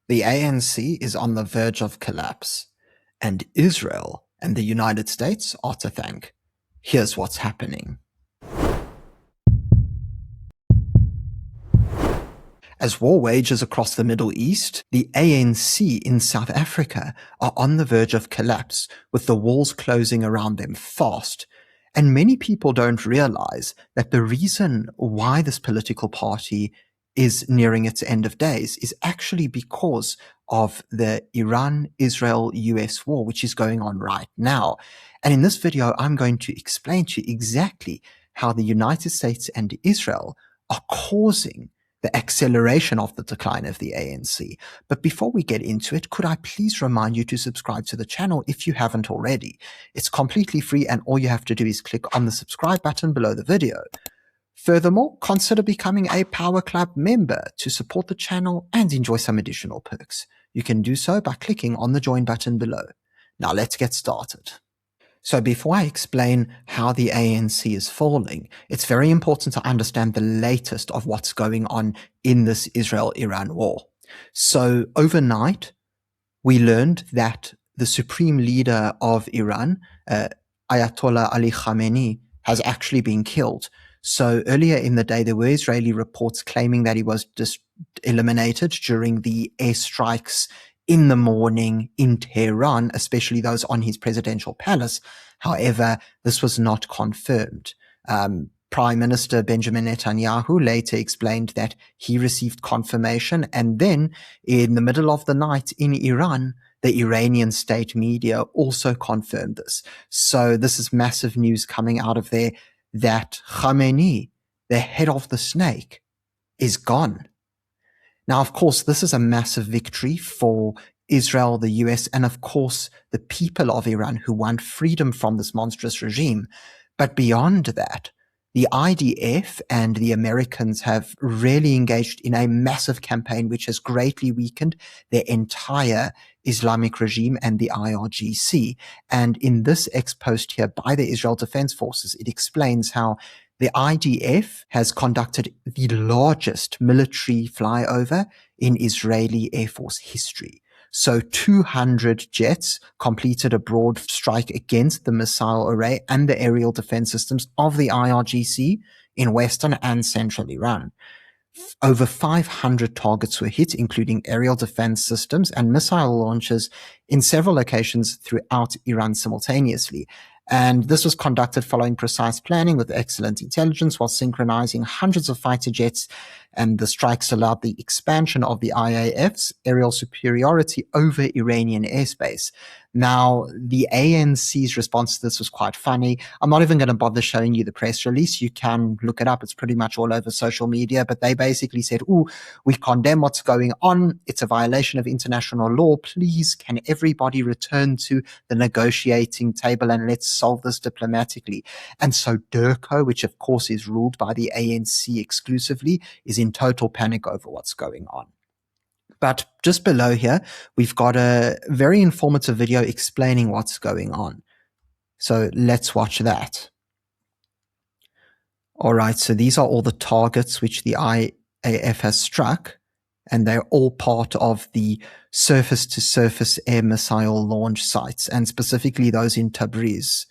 The ANC is on the verge of collapse, and Israel and the United States are to thank. Here's what's happening. As war wages across the Middle East, the ANC in South Africa are on the verge of collapse, with the walls closing around them fast. And many people don't realize that the reason why this political party is nearing its end of days is actually because of the Iran-Israel-US war, which is going on right now. And in this video, I'm going to explain to you exactly how the United States and Israel are causing the acceleration of the decline of the ANC. But before we get into it, could I please remind you to subscribe to the channel if you haven't already? It's completely free, and all you have to do is click on the subscribe button below the video. Furthermore, consider becoming a Power Club member to support the channel and enjoy some additional perks. You can do so by clicking on the join button below. Now let's get started. So before I explain how the ANC is falling, it's very important to understand the latest of what's going on in this Israel-Iran war. So overnight, we learned that the supreme leader of Iran, Ayatollah Ali Khamenei, has actually been killed. So earlier in the day, there were Israeli reports claiming that he was just eliminated during the airstrikes in the morning in Tehran, especially those on his presidential palace. However, this was not confirmed. Prime Minister Benjamin Netanyahu later explained that he received confirmation, and then in the middle of the night in Iran, the Iranian state media also confirmed this. So this is massive news coming out of there that Khamenei, the head of the snake, is gone. Now, of course, this is a massive victory for Israel, the US, and of course, the people of Iran who want freedom from this monstrous regime. But beyond that, the IDF and the Americans have really engaged in a massive campaign which has greatly weakened their entire Islamic regime and the IRGC. And in this ex-post here by the Israel Defense Forces, it explains how the IDF has conducted the largest military flyover in Israeli Air Force history. So 200 jets completed a broad strike against the missile array and the aerial defense systems of the IRGC in western and central Iran. Over 500 targets were hit, including aerial defense systems and missile launches in several locations throughout Iran simultaneously. And this was conducted following precise planning with excellent intelligence while synchronizing hundreds of fighter jets, and the strikes allowed the expansion of the IAF's aerial superiority over Iranian airspace. Now, the ANC's response to this was quite funny. I'm not even going to bother showing you the press release. You can look it up. It's pretty much all over social media. But they basically said, we condemn what's going on. It's a violation of international law. Please, can everybody return to the negotiating table and let's solve this diplomatically. And so DIRCO, which of course is ruled by the ANC exclusively, is in total panic over what's going on. But just below here, we've got a very informative video explaining what's going on. So let's watch that. All right, so these are all the targets which the IAF has struck, and they're all part of the surface-to-surface air missile launch sites, and specifically those in Tabriz.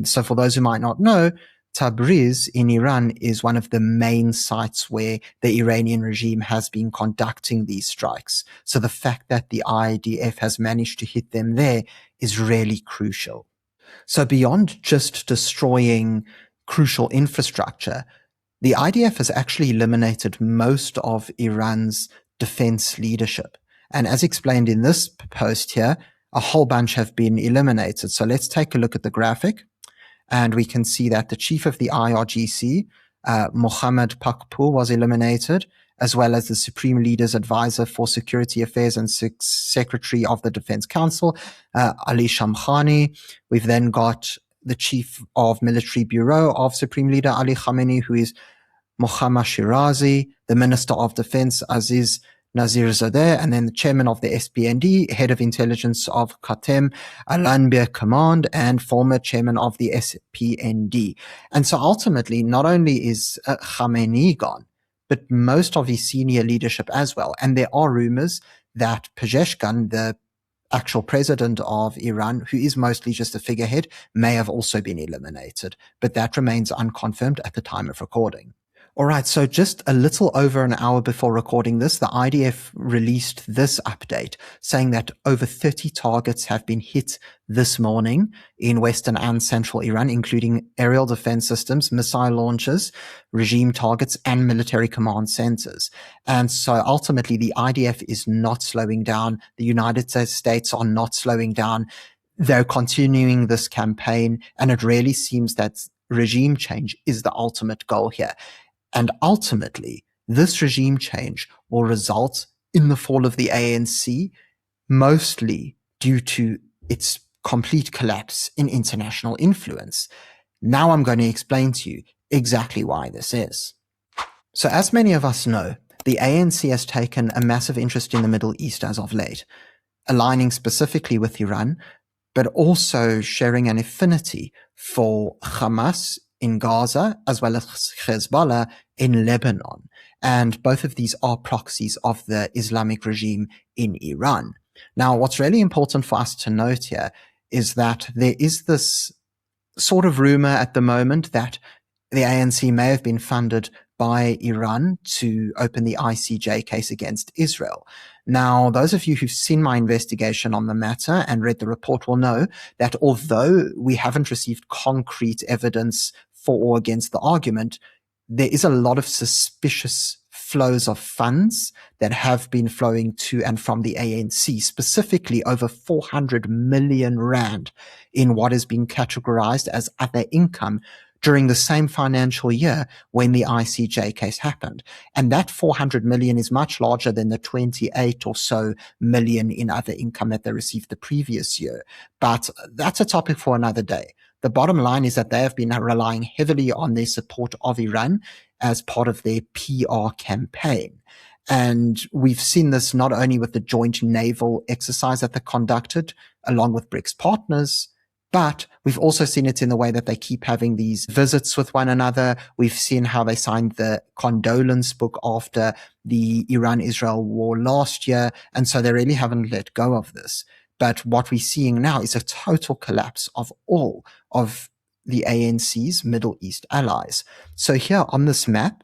So for those who might not know, Tabriz in Iran is one of the main sites where the Iranian regime has been conducting these strikes. So the fact that the IDF has managed to hit them there is really crucial. So beyond just destroying crucial infrastructure, the IDF has actually eliminated most of Iran's defense leadership. And as explained in this post here, a whole bunch have been eliminated. So let's take a look at the graphic. And we can see that the chief of the IRGC, Mohammad Pakpour, was eliminated, as well as the Supreme Leader's Advisor for Security Affairs and Secretary of the Defense Council, Ali Shamkhani. We've then got the Chief of Military Bureau of Supreme Leader Ali Khamenei, who is Mohammad Shirazi, the Minister of Defense, Aziz Nazirzadeh, and then the chairman of the SPND, head of intelligence of Qatem Al-Anbiya Command, and former chairman of the SPND. And so ultimately, not only is Khamenei gone, but most of his senior leadership as well. And there are rumors that Pezeshkian, the actual president of Iran, who is mostly just a figurehead, may have also been eliminated, but that remains unconfirmed at the time of recording. All right, so just a little over an hour before recording this, the IDF released this update saying that over 30 targets have been hit this morning in western and central Iran, including aerial defense systems, missile launchers, regime targets, and military command centers. And so ultimately, the IDF is not slowing down. The United States are not slowing down. They're continuing this campaign, and it really seems that regime change is the ultimate goal here. And ultimately, this regime change will result in the fall of the ANC, mostly due to its complete collapse in international influence. Now I'm going to explain to you exactly why this is. So as many of us know, the ANC has taken a massive interest in the Middle East as of late, aligning specifically with Iran, but also sharing an affinity for Hamas in Gaza, as well as Hezbollah in Lebanon. And both of these are proxies of the Islamic regime in Iran. Now, what's really important for us to note here is that there is this sort of rumor at the moment that the ANC may have been funded by Iran to open the ICJ case against Israel. Now, those of you who've seen my investigation on the matter and read the report will know that although we haven't received concrete evidence for or against the argument, there is a lot of suspicious flows of funds that have been flowing to and from the ANC, specifically over 400 million rand in what has been categorized as other income during the same financial year when the ICJ case happened. And that 400 million is much larger than the 28 or so million in other income that they received the previous year. But that's a topic for another day. The bottom line is that they have been relying heavily on their support of Iran as part of their PR campaign. And we've seen this not only with the joint naval exercise that they conducted along with BRICS partners, but we've also seen it in the way that they keep having these visits with one another. We've seen how they signed the condolence book after the Iran-Israel war last year. And so they really haven't let go of this. But what we're seeing now is a total collapse of all of the ANC's Middle East allies. So here on this map,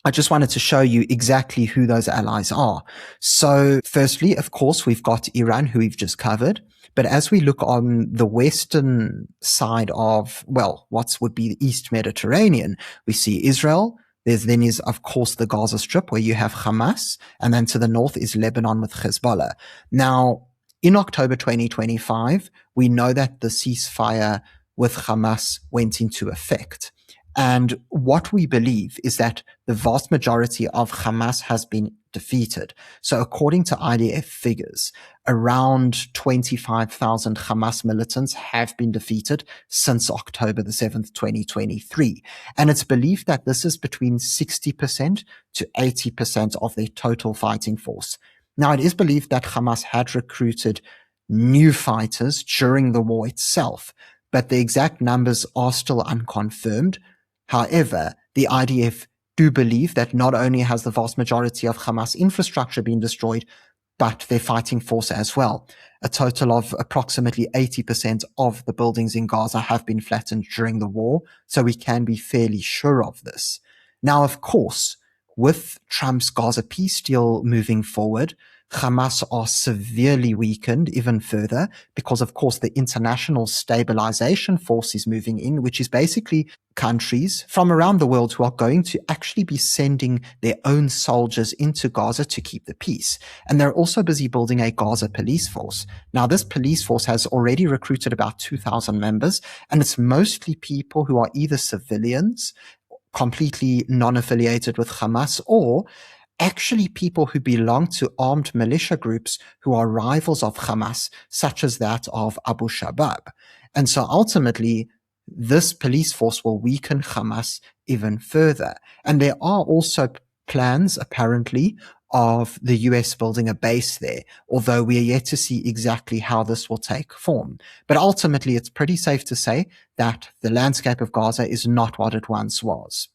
I just wanted to show you exactly who those allies are. So firstly, of course, we've got Iran, who we've just covered. But as we look on the western side of, well, what would be the East Mediterranean, we see Israel. Then is, of course, the Gaza Strip, where you have Hamas. And then to the north is Lebanon with Hezbollah. Now, in October 2025, we know that the ceasefire with Hamas went into effect. And what we believe is that the vast majority of Hamas has been defeated. So according to IDF figures, around 25,000 Hamas militants have been defeated since October the 7th, 2023. And it's believed that this is between 60% to 80% of their total fighting force. Now, it is believed that Hamas had recruited new fighters during the war itself, but the exact numbers are still unconfirmed. However, the IDF do believe that not only has the vast majority of Hamas infrastructure been destroyed, but their fighting force as well. A total of approximately 80% of the buildings in Gaza have been flattened during the war, so we can be fairly sure of this. Now, of course, with Trump's Gaza peace deal moving forward, Hamas are severely weakened even further because, of course, the international stabilization force is moving in, which is basically countries from around the world who are going to actually be sending their own soldiers into Gaza to keep the peace. And they're also busy building a Gaza police force. Now, this police force has already recruited about 2,000 members, and it's mostly people who are either civilians, completely non-affiliated with Hamas, or actually people who belong to armed militia groups who are rivals of Hamas, such as that of Abu Shabab. And so ultimately, this police force will weaken Hamas even further. And there are also plans, apparently, of the US building a base there, although we are yet to see exactly how this will take form. But ultimately, it's pretty safe to say that the landscape of Gaza is not what it once was.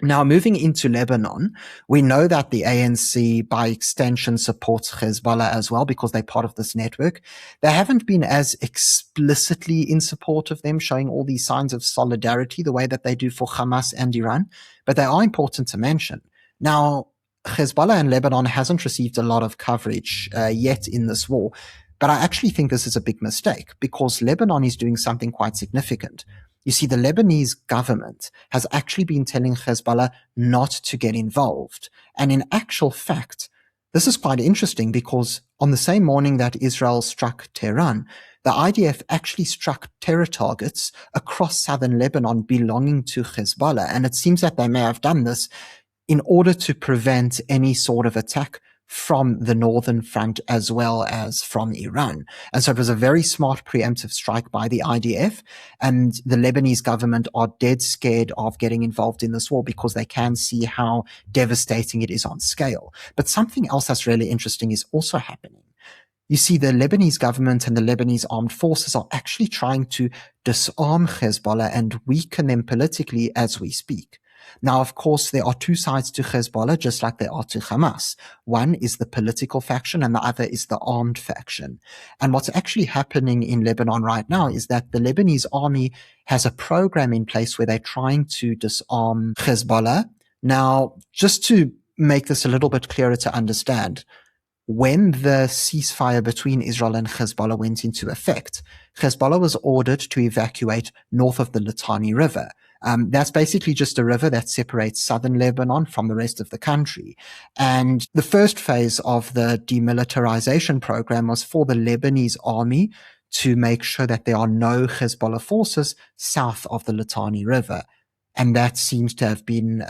Now, moving into Lebanon, we know that the ANC, by extension, supports Hezbollah as well because they're part of this network. They haven't been as explicitly in support of them, showing all these signs of solidarity the way that they do for Hamas and Iran, but they are important to mention. Now, Hezbollah and Lebanon hasn't received a lot of coverage yet in this war, but I actually think this is a big mistake because Lebanon is doing something quite significant. You see, the Lebanese government has actually been telling Hezbollah not to get involved. And in actual fact, this is quite interesting because on the same morning that Israel struck Tehran, the IDF actually struck terror targets across southern Lebanon belonging to Hezbollah. And it seems that they may have done this in order to prevent any sort of attack from the northern front as well as from Iran. And so it was a very smart preemptive strike by the IDF, and the Lebanese government are dead scared of getting involved in this war because they can see how devastating it is on scale. But something else that's really interesting is also happening. You see, the Lebanese government and the Lebanese armed forces are actually trying to disarm Hezbollah and weaken them politically as we speak. Now, of course, there are two sides to Hezbollah, just like there are to Hamas. One is the political faction and the other is the armed faction. And what's actually happening in Lebanon right now is that the Lebanese army has a program in place where they're trying to disarm Hezbollah. Now, just to make this a little bit clearer to understand, when the ceasefire between Israel and Hezbollah went into effect, Hezbollah was ordered to evacuate north of the Litani River. That's basically just a river that separates southern Lebanon from the rest of the country. And the first phase of the demilitarization program was for the Lebanese army to make sure that there are no Hezbollah forces south of the Litani River. And that seems to have been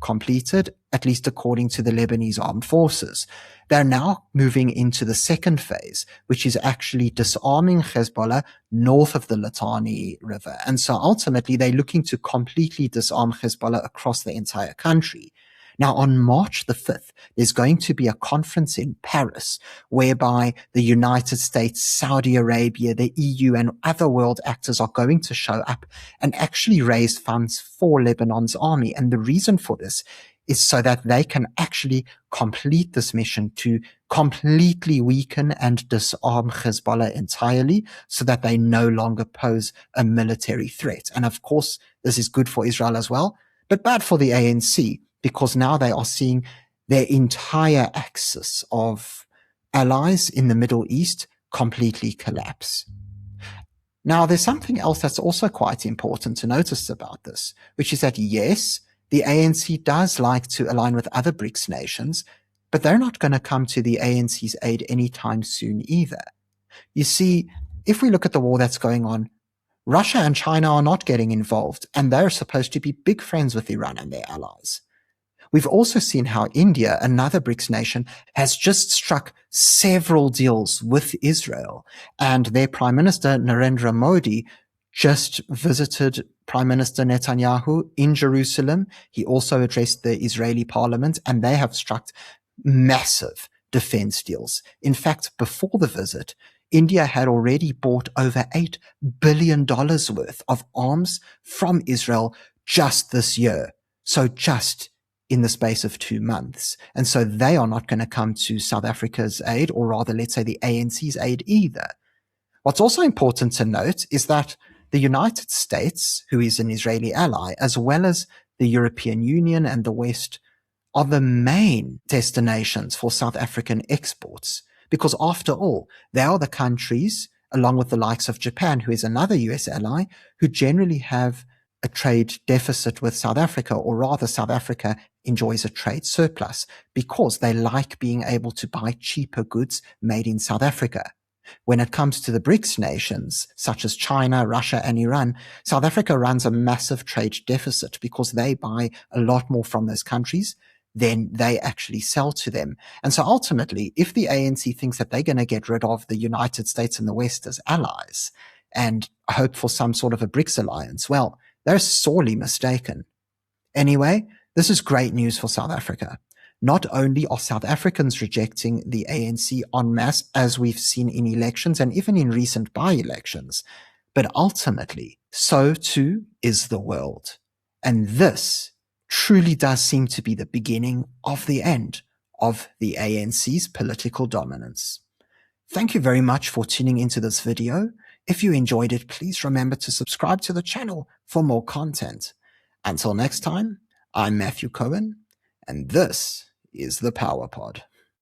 completed, at least according to the Lebanese armed forces. They're now moving into the second phase, which is actually disarming Hezbollah north of the Litani River. And so ultimately, they're looking to completely disarm Hezbollah across the entire country. Now, on March the 5th, there's going to be a conference in Paris whereby the United States, Saudi Arabia, the EU, and other world actors are going to show up and actually raise funds for Lebanon's army. And the reason for this is so that they can actually complete this mission to completely weaken and disarm Hezbollah entirely so that they no longer pose a military threat. And of course, this is good for Israel as well, but bad for the ANC, because now they are seeing their entire axis of allies in the Middle East completely collapse. Now, there's something else that's also quite important to notice about this, which is that yes, the ANC does like to align with other BRICS nations, but they're not going to come to the ANC's aid anytime soon either. You see, if we look at the war that's going on, Russia and China are not getting involved, and they're supposed to be big friends with Iran and their allies. We've also seen how India, another BRICS nation, has just struck several deals with Israel, and their Prime Minister, Narendra Modi, just visited Prime Minister Netanyahu in Jerusalem. He also addressed the Israeli parliament, and they have struck massive defense deals. In fact, before the visit, India had already bought over $8 billion worth of arms from Israel just this year. So just in the space of 2 months. And so they are not going to come to South Africa's aid, or rather, let's say the ANC's aid either. What's also important to note is that the United States, who is an Israeli ally, as well as the European Union and the West, are the main destinations for South African exports. Because after all, they are the countries, along with the likes of Japan, who is another US ally, who generally have a trade deficit with South Africa, or rather South Africa enjoys a trade surplus because they like being able to buy cheaper goods made in South Africa. When it comes to the BRICS nations, such as China, Russia, and Iran, South Africa runs a massive trade deficit because they buy a lot more from those countries than they actually sell to them. And so ultimately, if the ANC thinks that they're going to get rid of the United States and the West as allies and hope for some sort of a BRICS alliance, well, they're sorely mistaken. Anyway, this is great news for South Africa. Not only are South Africans rejecting the ANC en masse, as we've seen in elections and even in recent by-elections, but ultimately, so too is the world. And this truly does seem to be the beginning of the end of the ANC's political dominance. Thank you very much for tuning into this video. If you enjoyed it, please remember to subscribe to the channel for more content. Until next time, I'm Matthew Cohen, and this is the Power Pod.